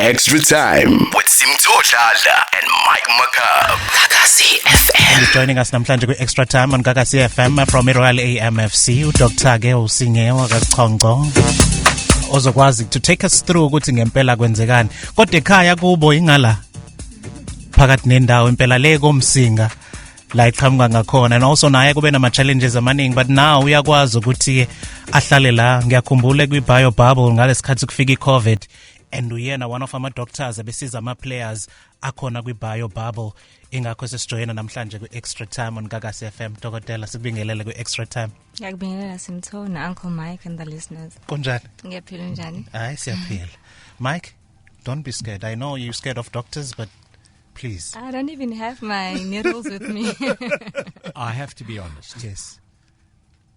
Extra Time with Simtho, Dladla and Makaab. Kakasi FM. Joining us namhlanje ku-Extra Time on Kakasi FM from Royal AMFC, uDr. Singe Chonco. Ozokwazi to take us through ukuthi ngempela kwenzekani. Kodwa ekhaya kubo ingala phakathi nendawo impela le komsinga la iqhamuka ngakhona, and also naye kube nama challenges amaningi, but now uyakwazi ukuthi ahlale la. Ngiyakhumbula kwi-bio bubble ngalesikhathi kufika i-COVID, and uyena one of ama doctors abesiza ama players akhona kwi-bio bubble. Ingakho sesijoyina namhlanje ku-Extra Time on Kakasi FM. Dokotela, sikubingelele ku-Extra Time. Ngiyakubingelela Simtho na Uncle Mike and the listeners. Kunjani? Ngiyaphila njani? Hayi siyaphila. Mike, don't be scared. I know you're scared of doctors, but please. I don't even have my needles with me. I have to be honest. Yes.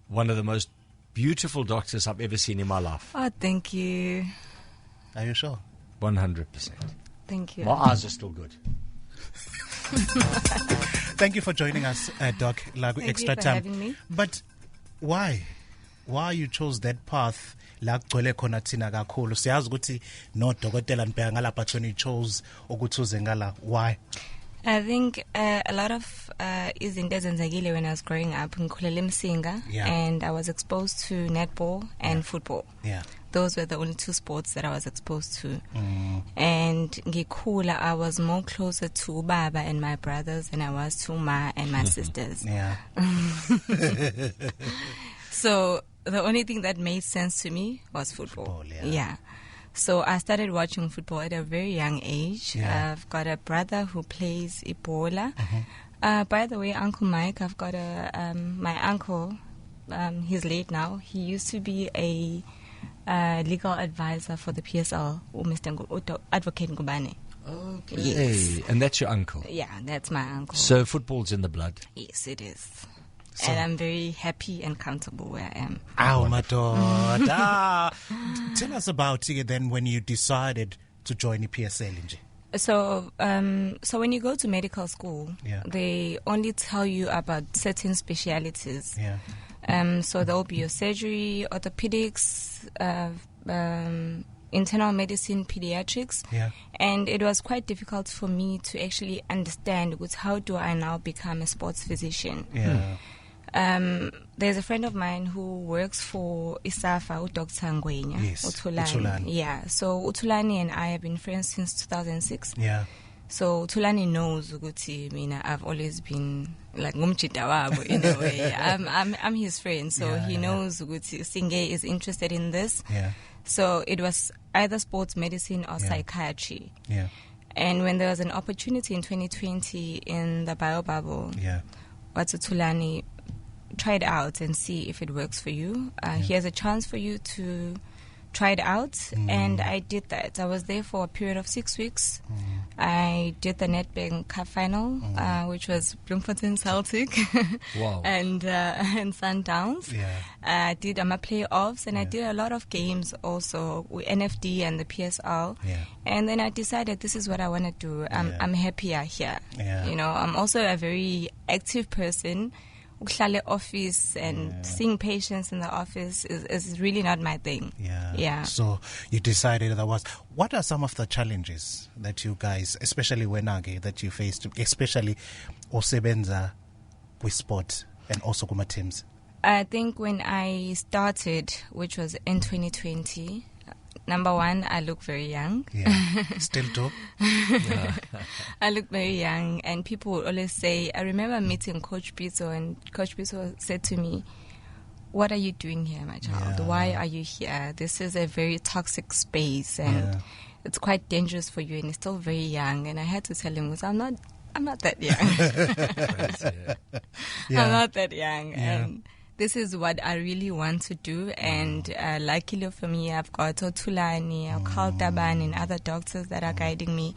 One of the most beautiful doctors I've ever seen in my life. Oh, thank you. Are you sure? 100%. Thank you. My eyes are still good. Thank you for joining us, Doc. Thank Extra you for Time. having me. But why you chose that path? La kugcwele khona thina kakhulu. Siyazi ukuthi no dokotela nibheka ngala, but when you chose ukuthi uze ngala, why? I think a lot of izinto ezenzekile when I was growing up ngikhulela eMsinga, and I was exposed to netball and football. Yeah. Those were the only two sports that I was exposed to. And ngikhula, I was more closer to Baba and my brothers than I was to Ma and my sisters. Yeah. So the only thing that made sense to me was football. Yeah. So I started watching football at a very young age. Yeah. I've got a brother who plays Ebola. By the way, Uncle Mike, I've got my uncle, he's late now. He used to be a legal advisor for the PSL, Mr. Advocate Ngubane. Okay. Yes. And that's your uncle? Yeah, that's my uncle. So football's in the blood? Yes, it is. And I'm very happy and comfortable where I am. Ow, my daughter. Tell us about it then when you decided to join the PSL. So when you go to medical school, they only tell you about certain specialities. Yeah. So there will be your surgery, orthopedics, internal medicine, pediatrics. Yeah. And it was quite difficult for me to actually understand how do I now become a sports physician. Yeah. There's a friend of mine who works for Isafa, Dr. Ngwenya. Yes, Utulani. Yeah. So Utulani and I have been friends since 2006. Yeah. So Utulani knows Uguti. I've always been like ngumchita wabo in a way. I'm his friend, so he knows Uguti. Singe is interested in this. Yeah. So it was either sports medicine or psychiatry. Yeah. And when there was an opportunity in 2020 in the bio bubble, Watutulani, try it out and see if it works for you. Here's a chance for you to try it out. And I did that. I was there for a period of 6 weeks. I did the Nedbank Cup final, which was Bloemfontein Celtic and Sundowns. I did my playoffs, and I did a lot of games also with NFD and the PSL. And then I decided this is what I want to do. I'm happier here. You know, I'm also a very active person. Office and seeing patients in the office is really not my thing. Yeah. So you decided otherwise. What are some of the challenges that you guys, especially Wenage, that you faced, especially Osebenza with sport and also Kuma teams? I think when I started, which was in 2020, number one, I look very young. Still do? I look very young, and people would always say, I remember meeting Coach Pizzo, and Coach Pizzo said to me, what are you doing here, my child? Why are you here? This is a very toxic space, and it's quite dangerous for you, and you're still very young. And I had to tell him, I'm not that young. I'm not that young. And this is what I really want to do, and luckily for me, I've got Otulani, I've called Taban and other doctors that are guiding me.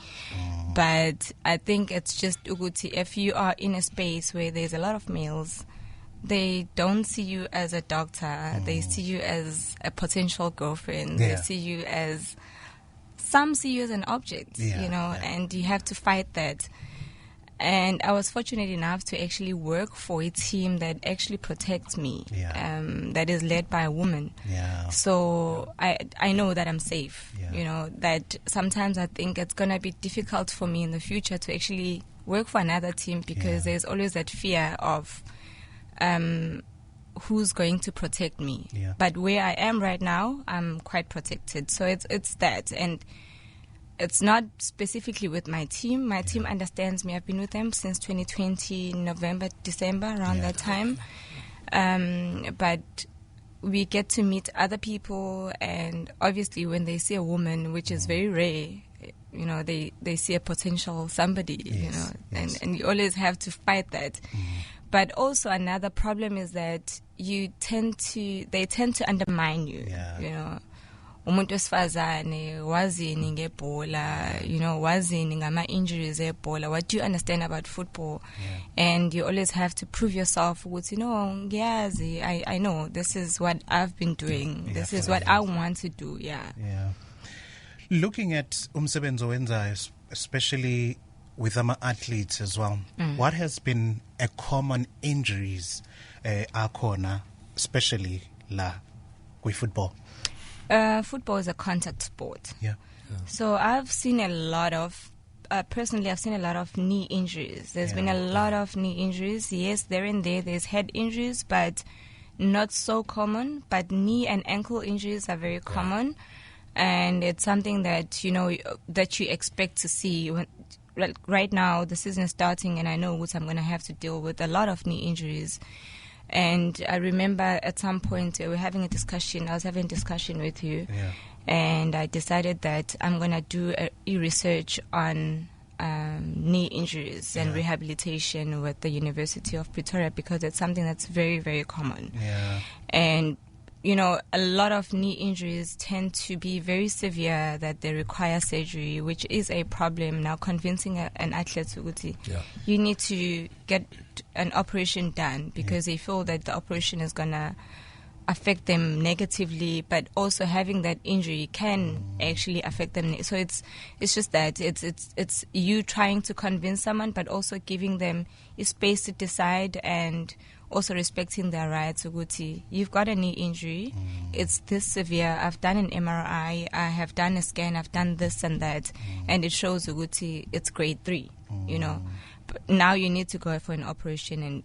But I think it's just Uguti, if you are in a space where there's a lot of males, they don't see you as a doctor, they see you as a potential girlfriend, they see you as, some see you as an object, you know, and you have to fight that. And I was fortunate enough to actually work for a team that actually protects me, that is led by a woman. Yeah. So I know that I'm safe. Yeah. You know, that sometimes I think it's going to be difficult for me in the future to actually work for another team because there's always that fear of who's going to protect me. Yeah. But where I am right now, I'm quite protected. So it's that. And it's not specifically with my team. My team understands me. I've been with them since 2020, November, December, around that time. But we get to meet other people, and obviously when they see a woman, which is very rare, you know, they see a potential somebody, you know, and you always have to fight that. But also another problem is that they tend to undermine you, you know. Umuntu wesifazane wazini ngebhola, you know, wazini ngama injuries ebhola. What do you understand about football? And you always have to prove yourself. You know, I know this is what I've been doing. This is what I want to do. Yeah. Looking at umsebenzi owenzayo, especially with our athletes as well, what has been a common injuries akhona, especially la with football? Football is a contact sport. Yeah. So I've seen a lot of, personally, I've seen a lot of knee injuries. There's been a lot of knee injuries. Yes, there and there's head injuries, but not so common. But knee and ankle injuries are very common. And it's something that, you know, that you expect to see. Right now, the season is starting, and I know what I'm going to have to deal with a lot of knee injuries. And I remember at some point we were having a discussion. I was having a discussion with you, and I decided that I'm going to do a research on knee injuries and rehabilitation with the University of Pretoria, because it's something that's very, very common. And you know, a lot of knee injuries tend to be very severe, that they require surgery, which is a problem. Now, convincing an athlete to you need to get an operation done because they feel that the operation is going to affect them negatively, but also having that injury can actually affect them. So it's just that it's you trying to convince someone, but also giving them a space to decide, and also respecting their rights. Uguti, you've got a knee injury, it's this severe, I've done an MRI, I have done a scan, I've done this and that, and it shows Uguti it's grade 3, you know. But now you need to go for an operation, and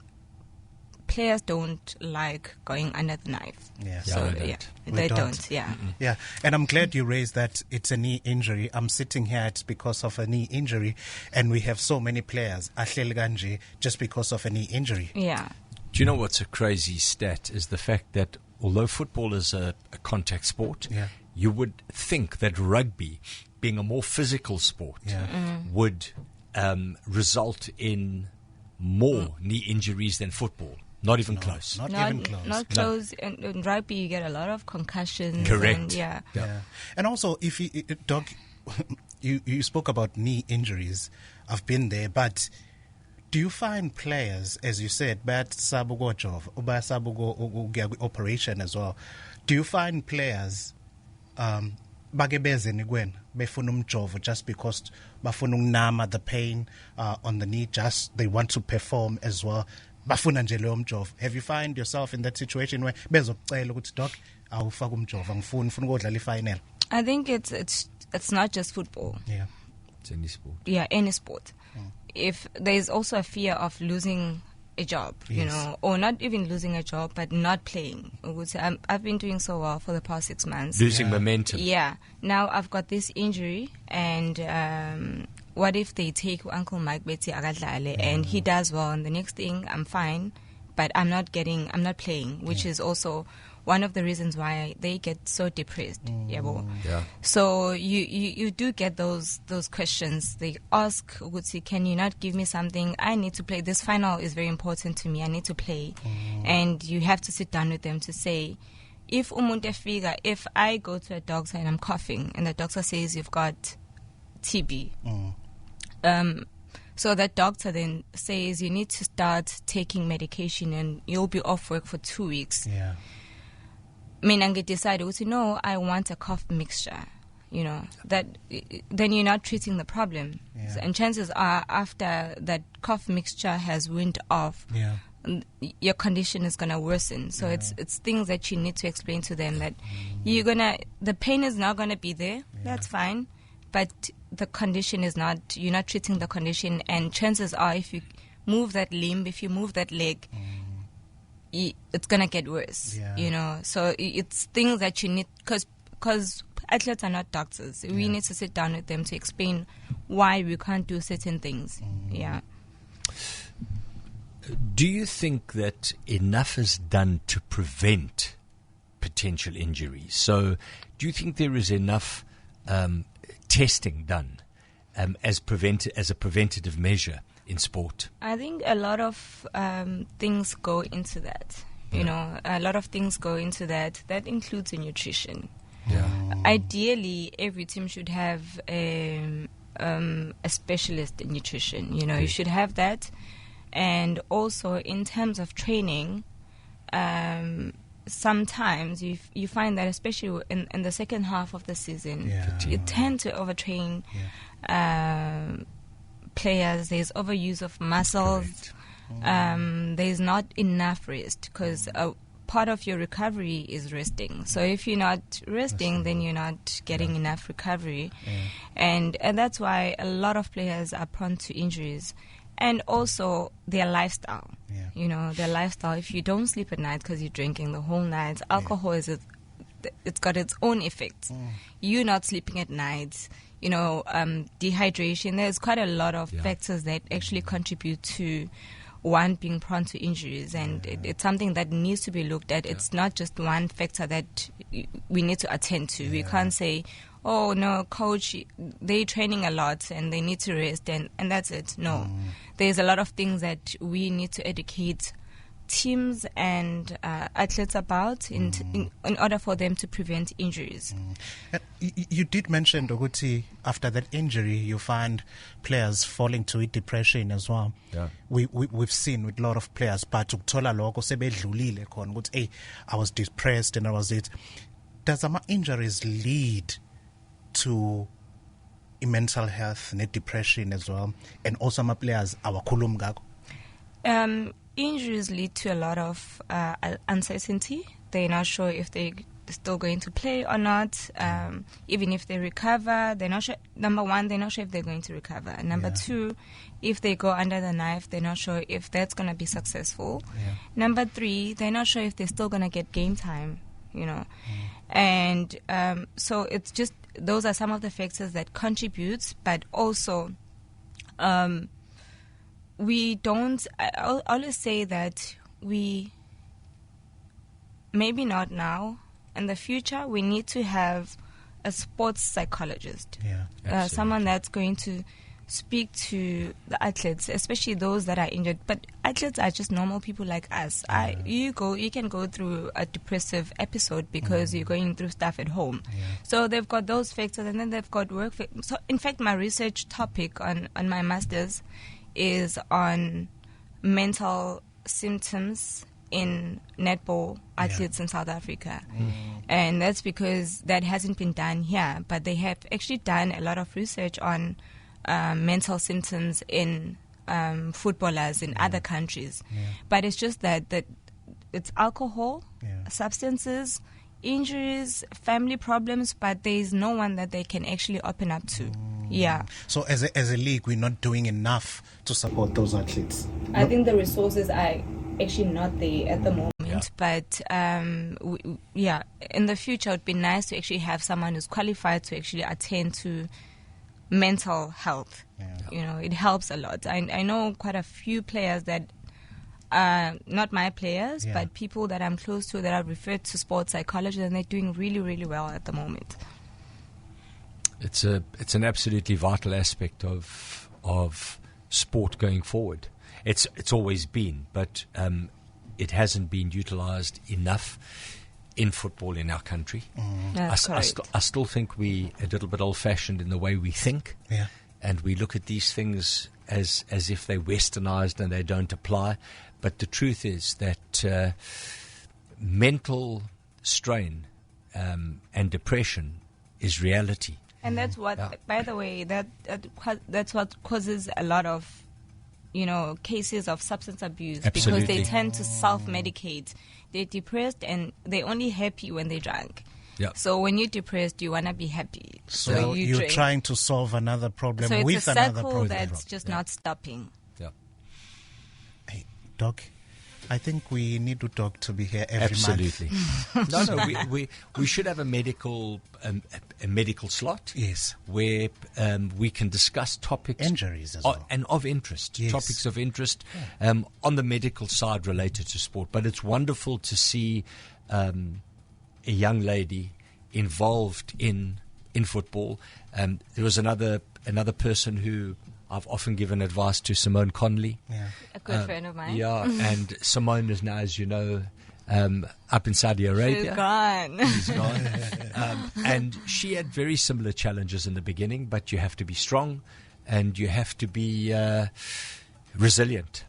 players don't like going under the knife. They don't. Yeah, and I'm glad you raised that it's a knee injury. I'm sitting here, it's because of a knee injury, and we have so many players ahleli kanje just because of a knee injury. Do you know what's a crazy stat is the fact that although football is a contact sport, you would think that rugby, being a more physical sport, would result in more knee injuries than football. Not even close. Not even close. Not close. In rugby, you get a lot of concussions. Correct. And, And also, if you, Doc, you spoke about knee injuries. I've been there, but do you find players, as you said, operation as well? Do you find players just because the pain on the knee, just they want to perform as well? Have you find yourself in that situation where Doc, I think it's not just football. It's any sport. Any sport. If there's also a fear of losing a job, you know, or not even losing a job, but not playing. I've been doing so well for the past 6 months. Losing momentum. Now I've got this injury, and what if they take Uncle Mike Betty Agadlale and he does well, and the next thing I'm fine, but I'm not playing, which is also one of the reasons why they get so depressed. So you do get those questions. They ask, can you not give me something? I need to play. This final is very important to me. I need to play. And you have to sit down with them to say, if I go to a doctor and I'm coughing, and the doctor says you've got TB, so that doctor then says you need to start taking medication and you'll be off work for 2 weeks. Mina decide, no, I want a cough mixture. you know, that then you're not treating the problem. Yeah. And chances are after that cough mixture has went off, your condition is going to worsen. So it's things that you need to explain to them that the pain is not going to be there. That's fine. But the condition is not, you're not treating the condition. And chances are if you move that limb, if you move that leg, it's going to get worse, you know. So it's things that you need, because athletes are not doctors. We need to sit down with them to explain why we can't do certain things. Yeah. Do you think that enough is done to prevent potential injuries? So do you think there is enough testing done as a preventative measure in sport? I think a lot of things go into that. You know, a lot of things go into that. That includes your nutrition. Yeah. Ideally, every team should have a specialist in nutrition. You know, you should have that. And also, in terms of training, sometimes you find that, especially in the second half of the season, you tend to overtrain players. There's overuse of muscles. There's not enough rest, because part of your recovery is resting. So if you're not resting, then you're not getting enough recovery. And that's why a lot of players are prone to injuries. And also their lifestyle, you know, their lifestyle. If you don't sleep at night because you're drinking the whole night, alcohol it's got its own effects. You not sleeping at night, you know, dehydration. There's quite a lot of factors that actually contribute to one being prone to injuries, and it's something that needs to be looked at. It's not just one factor that we need to attend to. We can't say, oh no, coach, they're training a lot and they need to rest and that's it. No, there's a lot of things that we need to educate teams and athletes about in order for them to prevent injuries. You did mention, Doguti, after that injury, you find players falling to depression as well. We've seen with a lot of players, but ukuthola lokho sebedlulile khona ukuthi hey, I was depressed and I was it. Does some injuries lead to mental health and depression as well, and also my players awakhulumi ngakho? Injuries lead to a lot of uncertainty. They're not sure if they're still going to play or not. Even if they recover, they're not sure. Number one, they're not sure if they're going to recover. And number two, if they go under the knife, they're not sure if that's going to be successful. Number three, they're not sure if they're still going to get game time, you know. And so it's just, those are some of the factors that contribute, but also we don't, I always say that we, maybe not now, in the future, we need to have a sports psychologist. Someone that's going to speak to the athletes, especially those that are injured. But athletes are just normal people like us. You can go through a depressive episode because you're going through stuff at home. So they've got those factors, and then they've got work. So in fact, my research topic on my master's is on mental symptoms in netball athletes in South Africa. And that's because that hasn't been done here, but they have actually done a lot of research on mental symptoms in footballers in other countries. But it's just that it's alcohol, substances, injuries, family problems, but there's no one that they can actually open up to. So as a league, we're not doing enough to support those athletes. I think the resources are actually not there at the moment, but in the future it would be nice to actually have someone who's qualified to actually attend to mental health. You know, it helps a lot. I know quite a few players that not my players, but people that I'm close to that are referred to sports psychologists, and they're doing really, really well at the moment. It's an absolutely vital aspect of sport going forward. It's always been, but it hasn't been utilized enough in football in our country. I still think we a little bit old-fashioned in the way we think, and we look at these things as if they're westernized and they don't apply. But the truth is that mental strain and depression is reality. And that's what, by the way, that's what causes a lot of, cases of substance abuse. Absolutely. Because they tend to self-medicate. They're depressed and they're only happy when they're drunk. Yeah. So when you're depressed, you want to be happy. So you're drink. trying to solve another problem So with it's a another circle problem. that's just not stopping. Yeah. Hey, Doc, I think we need to talk to be here every Absolutely. month. No, we should have a medical slot. Yes. Where we can discuss topics Injuries as well. and of interest, Yes. topics of interest on the medical side related to sport. But it's wonderful to see a young lady involved in football. There was another person who I've often given advice to, Simone Conley. Yeah. A good friend of mine. Yeah, and Simone is now, as you know, up in Saudi Arabia. She's gone. She's gone. And she had very similar challenges in the beginning, but you have to be strong and you have to be resilient.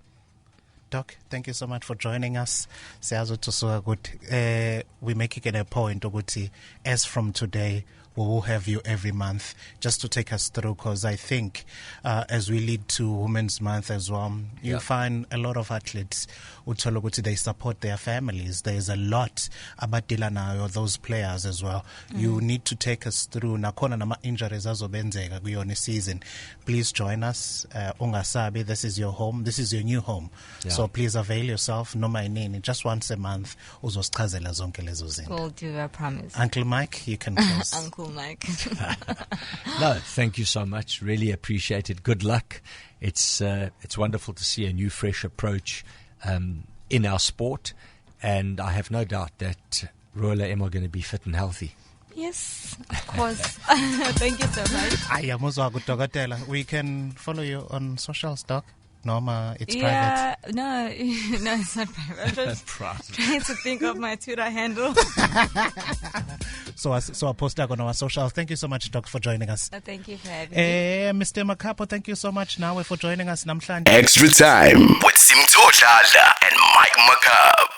Doc, thank you so much for joining us. We make it a point, ukuthi, as from today, we will have you every month just to take us through, because I think as we lead to Women's Month as well, you find a lot of athletes uthola ukuthi they support their families. There's a lot abadila nayo, those players as well. You need to take us through nakhona nama injuries azobenzeka kuyona season. Please join us. Ungasabi, this is your home. This is your new home. So please avail yourself. Noma inini, just once a month uzosichazela zonke lezo zinto. We'll do, I promise. Uncle Mike, you can close. Uncle Mike. No, thank you so much. Really appreciate it. Good luck. It's wonderful to see a new, fresh approach in our sport, and I have no doubt that Royal AM are going to be fit and healthy. Yes, of course. Thank you so much. We can follow you on socials, Doc. Norma, it's Yeah, private. no, it's not private. I'm just trying to think of my Twitter handle. So I post that on our socials. Thank you so much, Doc, for joining us. Thank you for having me. Mr. Makaab, thank you so much now for joining us. Namhlanje. Extra time with Simtho Dladla and Mike Makaab.